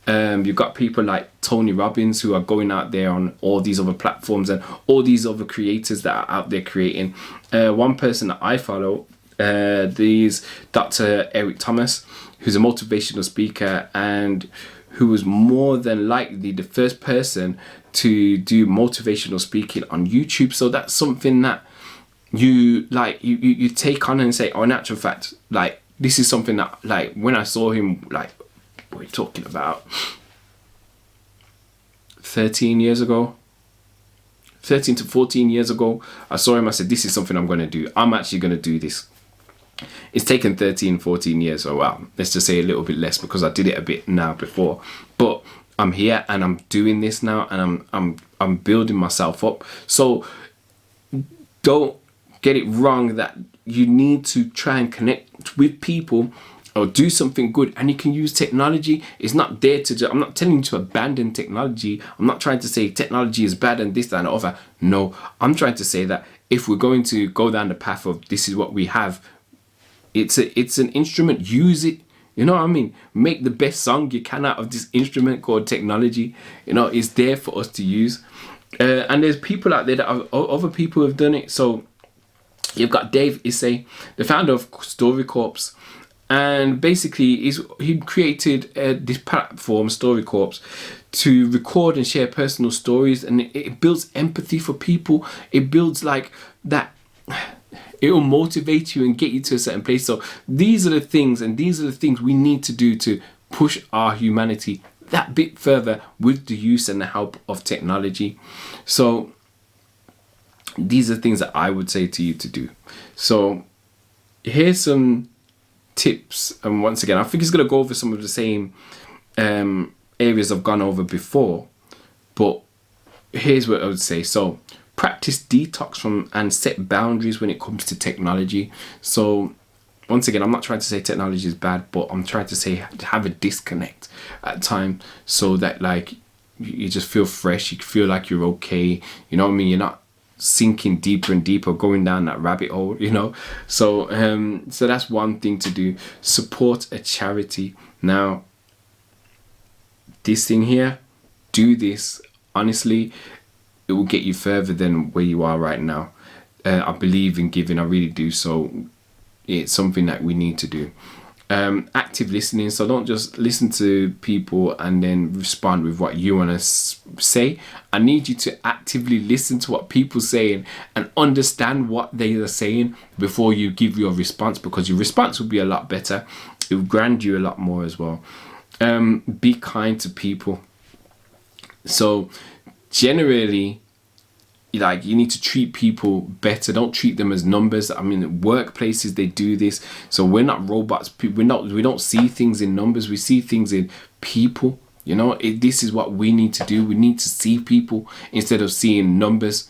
You've got people like Tony Robbins who are going out there on all these other platforms, and all these other creators that are out there creating. One person that I follow, is Dr. Eric Thomas, who's a motivational speaker and who was more than likely the first person to do motivational speaking on YouTube. So that's something that you like, you take on and say, oh, in actual fact, like, this is something that, like, when I saw him, like, we're talking about 13 to 14 years ago, I saw him, I said, this is something I'm going to do. I'm actually going to do this. It's taken 13, 14 years, or well, let's just say a little bit less, because I did it a bit now before. But I'm here and I'm doing this now, and I'm building myself up. So don't get it wrong that you need to try and connect with people or do something good, and you can use technology. It's not there to I'm not telling you to abandon technology. I'm not trying to say technology is bad and this, that, and the other. No, I'm trying to say that if we're going to go down the path of this is what we have, it's an instrument, use it. You know what I mean? Make the best song you can out of this instrument called technology. You know, it's there for us to use. And there's people out there that other people have done it. So you've got Dave Issei, the founder of StoryCorps. And basically, he created this platform, StoryCorps, to record and share personal stories. And it builds empathy for people. It builds like that. It will motivate you and get you to a certain place. So these are the things, and these are the things we need to do to push our humanity that bit further with the use and the help of technology. So these are things that I would say to you to do. So here's some tips, and once again, I think it's going to go over some of the same areas I've gone over before, but here's what I would say. So practice detox from and set boundaries when it comes to technology. So once again, I'm not trying to say technology is bad, but I'm trying to say have a disconnect at times, so that like you just feel fresh, you feel like you're okay, you know what I mean? You're not sinking deeper and deeper, going down that rabbit hole, you know. So so that's one thing to do. Support a charity. Now this thing here, do this honestly, it will get you further than where you are right now. I believe in giving, I really do. So it's something that we need to do. Active listening. So don't just listen to people and then respond with what you want to say. I need you to actively listen to what people are saying and understand what they are saying before you give your response, because your response will be a lot better. It will grant you a lot more as well. Be kind to people. So generally, like, you need to treat people better. Don't treat them as numbers. I mean, workplaces, they do this. So we're not robots. We don't see things in numbers. We see things in people. You know, this is what we need to do. We need to see people instead of seeing numbers.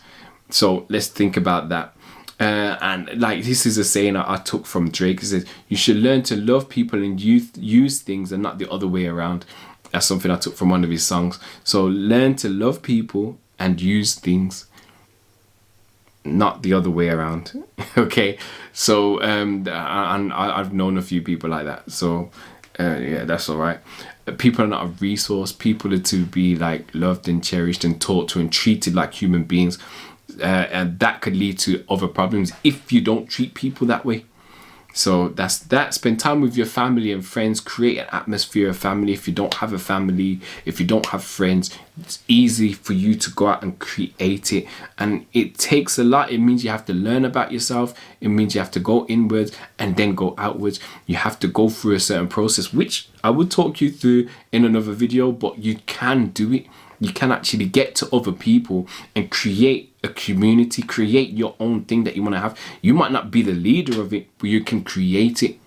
So let's think about that. And like, this is a saying I took from Drake. It says you should learn to love people and use things, and not the other way around. That's something I took from one of his songs. So learn to love people and use things, not the other way around. Okay, so and I've known a few people like that. So yeah, that's all right. People are not a resource. People are to be like loved and cherished and taught to and treated like human beings, and that could lead to other problems if you don't treat people that way. So that's that. Spend time with your family and friends. Create an atmosphere of family. If you don't have a family, if you don't have friends, it's easy for you to go out and create it. And it takes a lot. It means you have to learn about yourself. It means you have to go inwards and then go outwards. You have to go through a certain process, which I will talk you through in another video, but you can do it. You can actually get to other people and create a community, create your own thing that you want to have. You might not be the leader of it, but you can create it,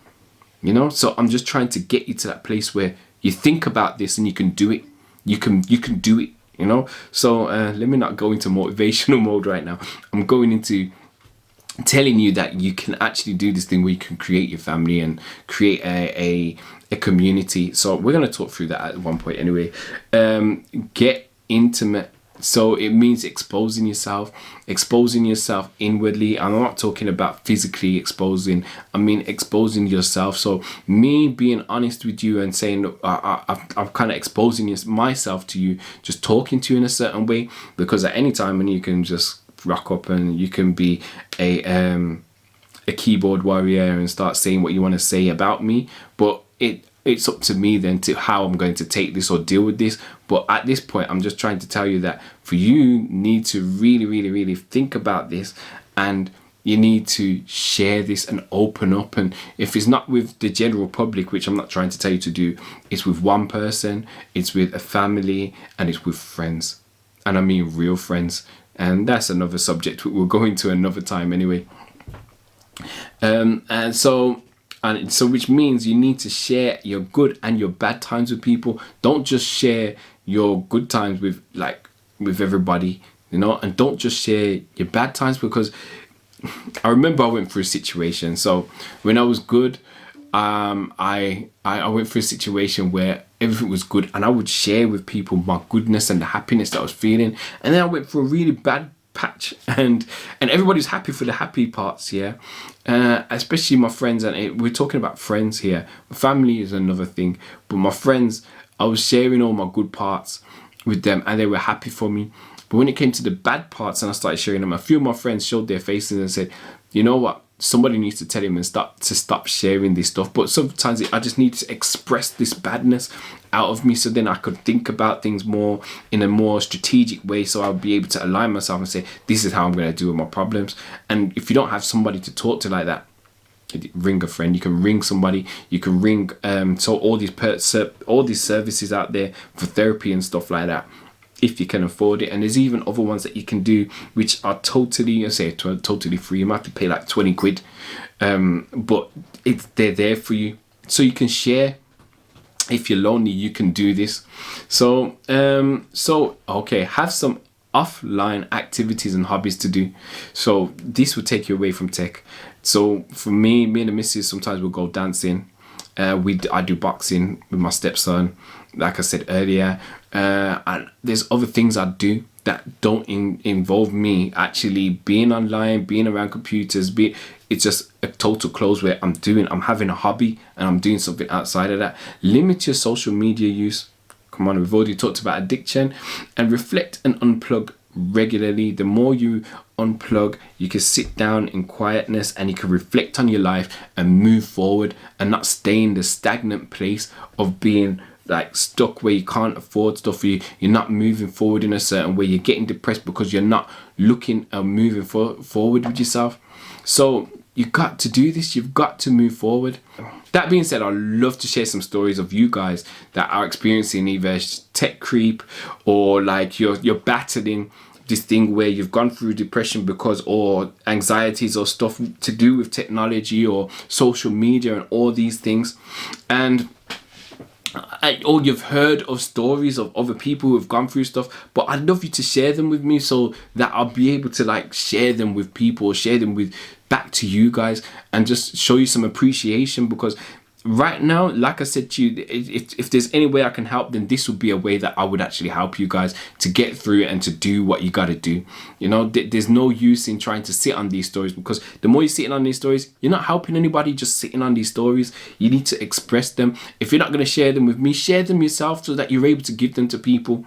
you know. So I'm just trying to get you to that place where you think about this and you can do it. You can do it, you know. So let me not go into motivational mode right now. I'm going into telling you that you can actually do this thing where you can create your family and create a community. So we're going to talk through that at one point anyway. Get intimate. So it means exposing yourself inwardly. I'm not talking about physically exposing, I mean exposing yourself. So me being honest with you and saying, look, I'm kind of exposing myself to you, just talking to you in a certain way, because at any time when you can just rock up and you can be a keyboard warrior and start saying what you want to say about me, but it's up to me then to how I'm going to take this or deal with this. But at this point, I'm just trying to tell you that for you need to really think about this, and you need to share this and open up. And if it's not with the general public, which I'm not trying to tell you to do, it's with one person, it's with a family, and it's with friends. And I mean real friends. And that's another subject we'll go into another time anyway. And so which means you need to share your good and your bad times with people. Don't just share your good times with everybody, you know, and don't just share your bad times, because I remember I went through a situation. So when I was good, I went through a situation where everything was good, and I would share with people my goodness and the happiness that I was feeling. And then I went through a really bad patch, and everybody's happy for the happy parts, yeah. Especially my friends, and we're talking about friends here. My family is another thing, but my friends, I was sharing all my good parts with them, and they were happy for me. But when it came to the bad parts, and I started sharing them, a few of my friends showed their faces and said, you know what, somebody needs to tell him and stop sharing this stuff. But sometimes I just need to express this badness out of me, so then I could think about things more in a more strategic way, so I'll be able to align myself and say, this is how I'm going to deal with my problems. And if you don't have somebody to talk to like that, ring a friend. You can ring somebody, you can ring so all these services out there for therapy and stuff like that, if you can afford it. And there's even other ones that you can do which are totally free. You might have to pay like 20 quid, but they're there for you, so you can share. If you're lonely, you can do this. So okay, have some offline activities and hobbies to do. So this will take you away from tech. So for me and the missus, sometimes we'll go dancing. I do boxing with my stepson, like I said earlier, and there's other things I do that don't involve me actually being online, being around computers. It's just a total close where I'm having a hobby and I'm doing something outside of that. Limit your social media use. Come on, we've already talked about addiction. And reflect and unplug regularly. The more you unplug, you can sit down in quietness and you can reflect on your life and move forward, and not stay in the stagnant place of being like stuck where you can't afford stuff. You're not moving forward in a certain way. You're getting depressed because you're not looking and moving forward with yourself. So you got to do this. You've got to move forward. That being said, I'd love to share some stories of you guys that are experiencing either tech creep, or like you're battling this thing where you've gone through depression or anxieties or stuff to do with technology or social media and all these things. Or you've heard of stories of other people who have gone through stuff, but I'd love you to share them with me so that I'll be able to like share them with people, share them with back to you guys, and just show you some appreciation. Because right now, like I said to you, if there's any way I can help, then this would be a way that I would actually help you guys to get through it and to do what you got to do. You know, there's no use in trying to sit on these stories, because the more you're sitting on these stories, you're not helping anybody just sitting on these stories. You need to express them. If you're not going to share them with me, share them yourself so that you're able to give them to people,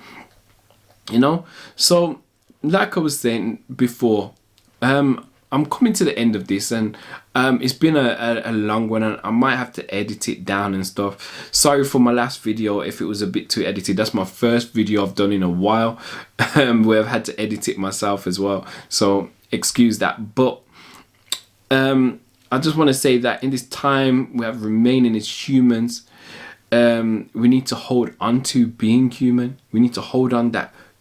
you know. So like I was saying before, I'm coming to the end of this, and it's been a long one, and I might have to edit it down and stuff. Sorry for my last video if it was a bit too edited. That's my first video I've done in a while where I've had to edit it myself as well, so excuse that. But I just want to say that in this time we have remaining as humans, we need to hold on to being human. We need to hold on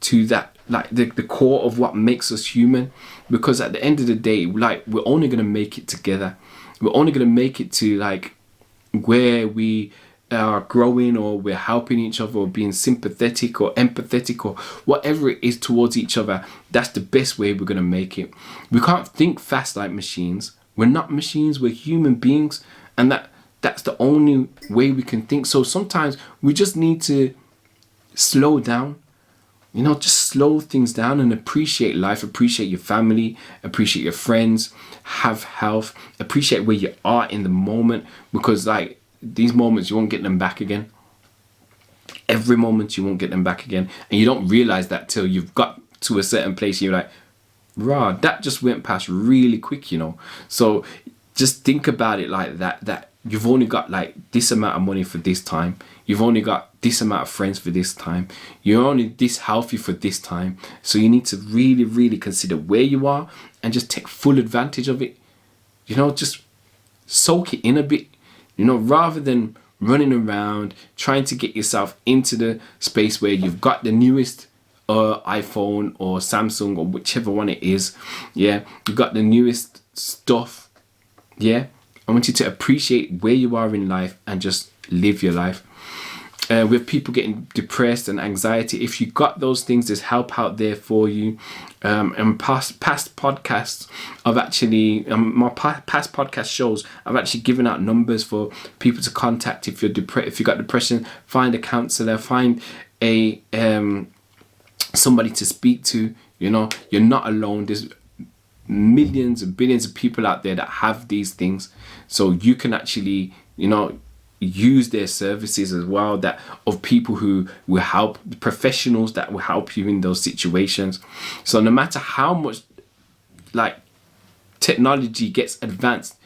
to that like the core of what makes us human, because at the end of the day, like, we're only going to make it together. We're only going to make it to like where we are growing, or we're helping each other, or being sympathetic or empathetic or whatever it is towards each other. That's the best way we're going to make it. We can't think fast like machines. We're not machines, we're human beings, and that's the only way we can think. So sometimes we just need to slow down, you know, just slow things down and appreciate life, appreciate your family, appreciate your friends, have health, appreciate where you are in the moment, because like these moments, you won't get them back again. Every moment you won't get them back again, and you don't realize that till you've got to a certain place and you're like, rah, that just went past really quick, you know. So just think about it like that you've only got like this amount of money for this time, you've only got this amount of friends for this time, you're only this healthy for this time. So you need to really consider where you are and just take full advantage of it, you know. Just soak it in a bit, you know, rather than running around trying to get yourself into the space where you've got the newest iPhone or Samsung or whichever one it is. Yeah, you've got the newest stuff. Yeah, I want you to appreciate where you are in life and just live your life. With people getting depressed and anxiety, if you got those things, there's help out there for you. And past podcasts, I've actually my past podcast shows, I've actually given out numbers for people to contact if you're if you got depression. Find a counselor, find a somebody to speak to. You know, you're not alone. There's millions and billions of people out there that have these things, so you can actually, you know, use their services as well, that of people who will help, professionals that will help you in those situations. So no matter how much like technology gets advanced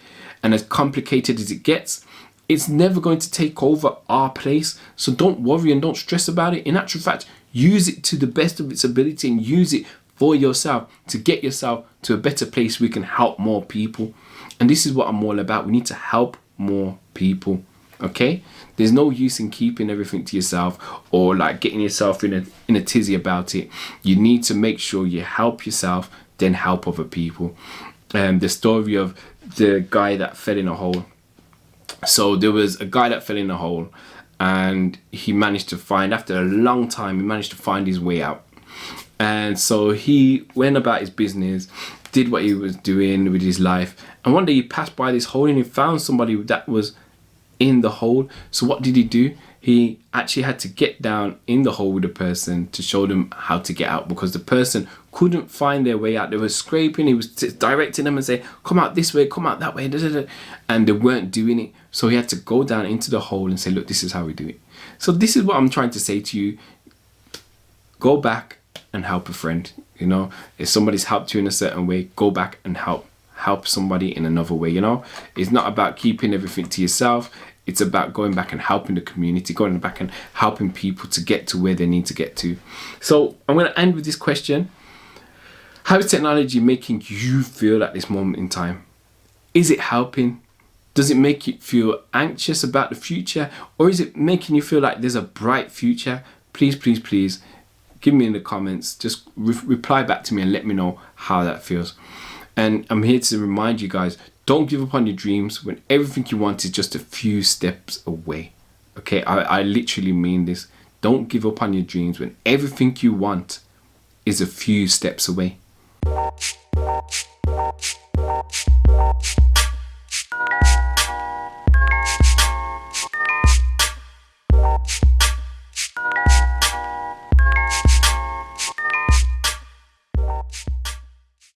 and as complicated as it gets, it's never going to take over our place. So don't worry and don't stress about it. In actual fact, use it to the best of its ability and use it for yourself to get yourself to a better place. We can help more people, and this is what I'm all about. We need to help more people. Okay, there's no use in keeping everything to yourself or like getting yourself in a tizzy about it. You need to make sure you help yourself, then help other people. The story of the guy that fell in a hole. So there was a guy that fell in a hole, and he managed to find, after a long time, he managed to find his way out. And so he went about his business, did what he was doing with his life, and one day he passed by this hole and he found somebody that was in the hole. So what did he do? He actually had to get down in the hole with the person to show them how to get out, because the person couldn't find their way out. They were scraping, he was directing them and say, come out this way, come out that way, and they weren't doing it. So he had to go down into the hole and say, look, this is how we do it. So this is what I'm trying to say to you. Go back and help a friend. You know, if somebody's helped you in a certain way, go back and help somebody in another way. You know, it's not about keeping everything to yourself. It's about going back and helping the community, going back and helping people to get to where they need to get to. So I'm going to end with this question. How is technology making you feel at this moment in time? Is it helping? Does it make you feel anxious about the future? Or is it making you feel like there's a bright future? Please, please, please give me in the comments. Just reply back to me and let me know how that feels. And I'm here to remind you guys, don't give up on your dreams when everything you want is just a few steps away. Okay, I literally mean this. Don't give up on your dreams when everything you want is a few steps away.